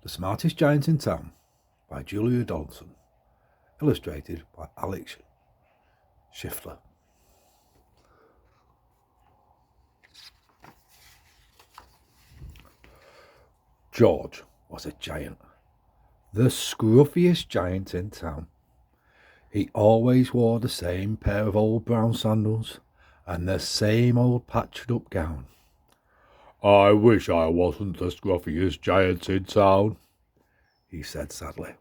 The Smartest Giant in Town by Julia Donaldson. Illustrated by Alex Schiffler. George was a giant, the scruffiest giant in town. He always wore the same pair of old brown sandals and the same old patched up gown. "I wish I wasn't the scruffiest giant in town," he said sadly.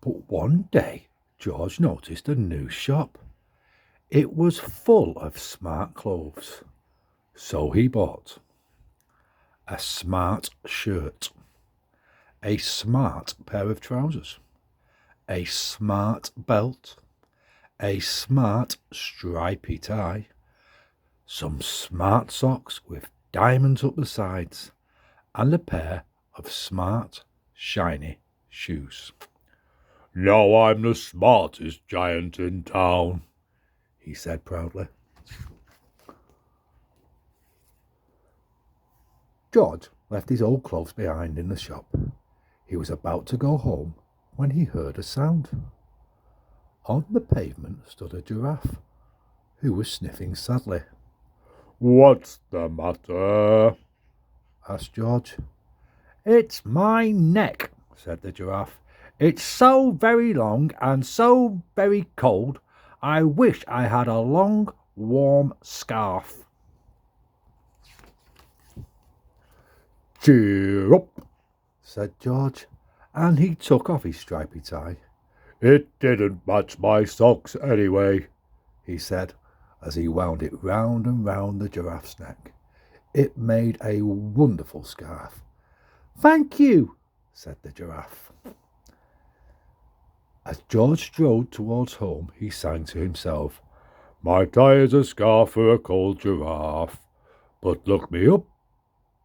But one day George noticed a new shop. It was full of smart clothes. So he bought a smart shirt, a smart pair of trousers, a smart belt, a smart stripy tie, some smart socks with diamonds up the sides, and a pair of smart, shiny shoes. "Now I'm the smartest giant in town," he said proudly. George left his old clothes behind in the shop. He was about to go home when he heard a sound. On the pavement stood a giraffe, who was sniffing sadly. "What's the matter?" asked George. "It's my neck," said the giraffe. "It's so very long and so very cold. I wish I had a long, warm scarf." "Cheer up," said George, and he took off his stripy tie. "It didn't match my socks anyway," he said, as he wound it round and round the giraffe's neck. It made a wonderful scarf. "Thank you," said the giraffe. As George strode towards home, he sang to himself, "My tie is a scarf for a cold giraffe, but look me up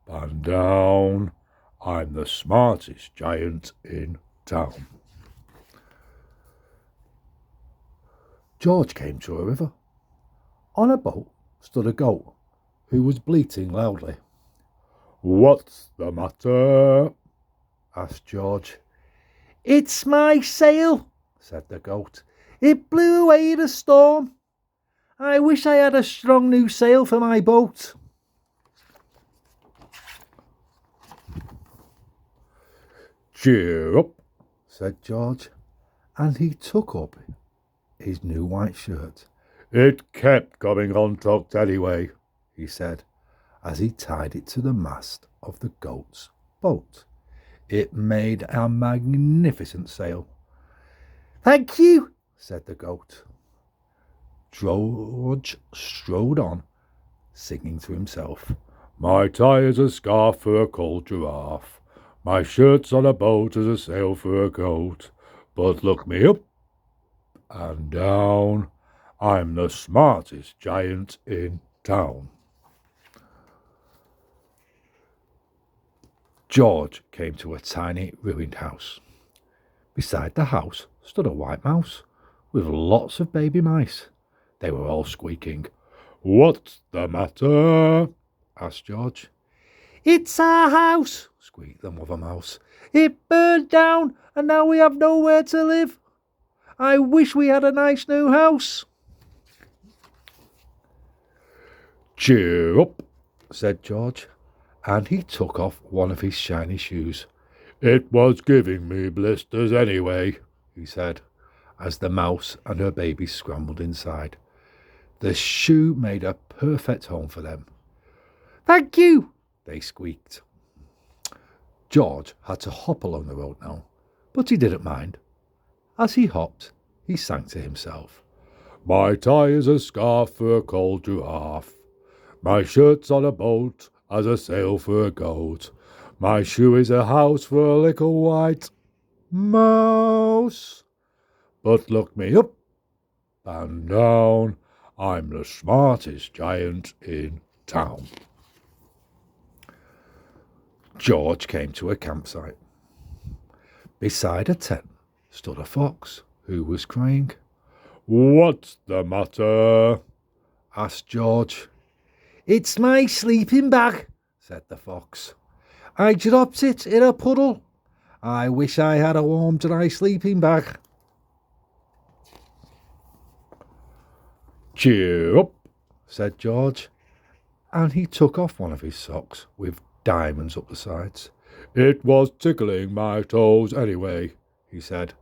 and down. I'm the smartest giant in town." George came to a river. On a boat stood a goat, who was bleating loudly. "What's the matter?" asked George. "It's my sail," said the goat. "It blew away in a storm. I wish I had a strong new sail for my boat." "Cheer up," said George, and he took up his new white shirt. "It kept coming untucked anyway," he said, as he tied it to the mast of the goat's boat. It made a magnificent sail. "Thank you," said the goat. George strode on, singing to himself, "My tie is a scarf for a cold giraffe. My shirt's on a boat as a sail for a goat. But look me up and down. I'm the smartest giant in town." George came to a tiny ruined house. Beside the house stood a white mouse with lots of baby mice. They were all squeaking. "What's the matter?" asked George. "It's our house," squeaked the mother mouse. "It burned down and now we have nowhere to live. I wish we had a nice new house." "Cheer up," said George, and he took off one of his shiny shoes. "It was giving me blisters anyway," he said, as the mouse and her baby scrambled inside. The shoe made a perfect home for them. "Thank you," they squeaked. George had to hop along the road now, but he didn't mind. As he hopped, he sang to himself, "My tie is a scarf for a cold giraffe. My shirt's on a boat as a sail for a goat. My shoe is a house for a little white mouse. But look me up and down. I'm the smartest giant in town." George came to a campsite. Beside a tent stood a fox who was crying. "What's the matter?" asked George. "It's my sleeping bag," said the fox. I dropped it in a puddle. I wish I had a warm, dry sleeping bag. Cheer up, Said George, and he took off one of his socks with diamonds up the sides. it was tickling my toes anyway, He said,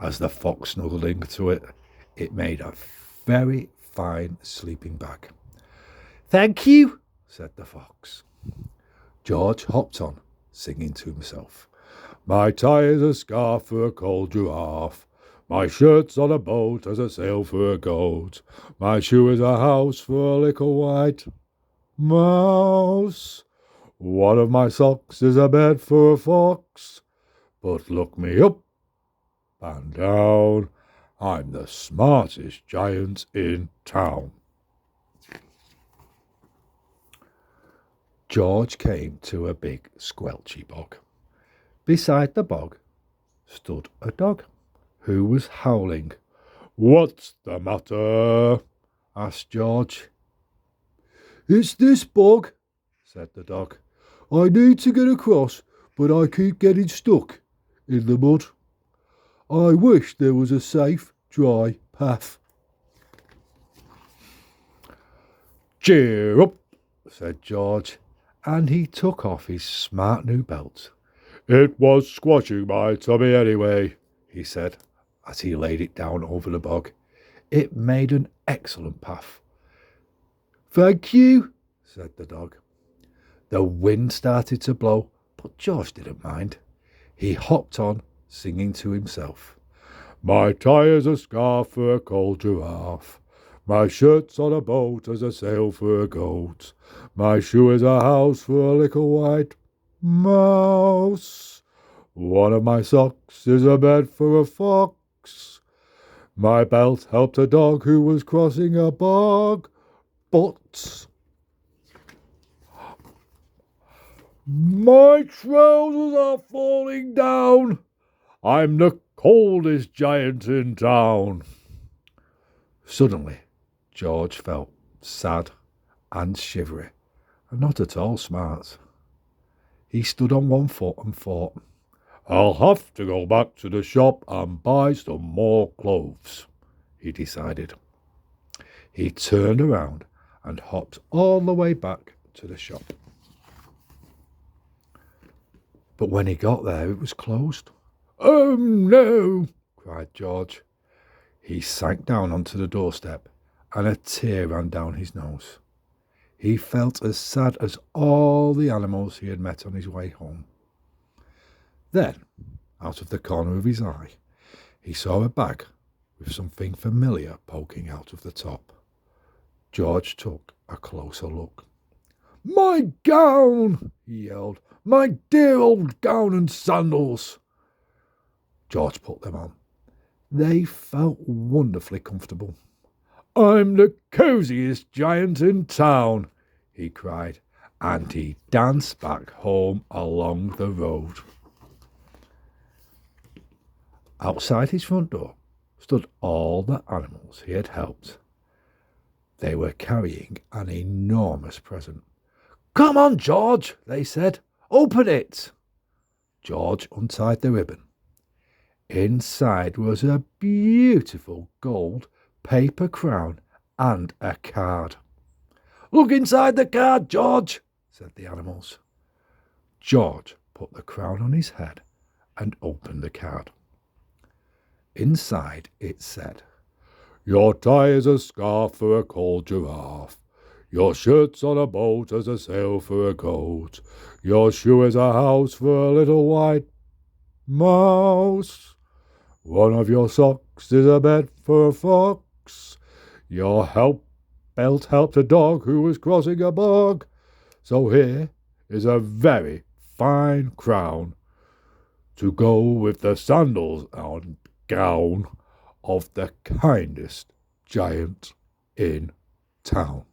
as the fox snuggled into it. It made a very fine sleeping bag. Thank you, said the fox. George hopped on, singing to himself. My tie is a scarf for a cold giraffe. My shirt's on a boat as a sail for a goat. My shoe is a house for a little white mouse. One of my socks is a bed for a fox. But look me up and down. I'm the smartest giant in town. George came to a big squelchy bog. Beside the bog stood a dog who was howling. What's the matter? Asked George. It's this bog, said the dog. I need to get across, but I keep getting stuck in the mud. I wish there was a safe, dry path. Cheer up, Said George, and he took off his smart new belt. It was squashing my tummy anyway, He said, as he laid it down over the bog. It made an excellent path. Thank you, said the dog. The wind started to blow, but George didn't mind. He hopped on, singing to himself. My tie is a scarf for a cold giraffe. My shirt's on a boat as a sail for a goat. My shoe is a house for a little white mouse. One of my socks is a bed for a fox. My belt helped a dog who was crossing a bog. But my trousers are falling down. I'm the coldest giant in town. suddenly George felt sad and shivery, and not at all smart. He stood on one foot and thought, I'll have to go back to the shop and buy some more clothes, he decided. He turned around and hopped all the way back to the shop. But when he got there, it was closed. Oh no, cried George. He sank down onto the doorstep, and a tear ran down his nose. He felt as sad as all the animals he had met on his way home. Then, out of the corner of his eye, he saw a bag with something familiar poking out of the top. George took a closer look. My gown, he yelled. My dear old gown and sandals. George put them on. They felt wonderfully comfortable. I'm the cosiest giant in town, he cried, and he danced back home along the road. Outside his front door stood all the animals he had helped. They were carrying an enormous present. Come on, George, they said. Open it. George untied the ribbon. Inside was a beautiful gold paper crown and a card. Look inside the card, George, said the animals. George put the crown on his head and opened the card. Inside it said, Your tie is a scarf for a cold giraffe. Your shirt's on a boat as a sail for a goat. Your shoe is a house for a little white mouse. One of your socks is a bed for a fox. Your belt helped a dog who was crossing a bog. So here is a very fine crown to go with the sandals and gown of the kindest giant in town.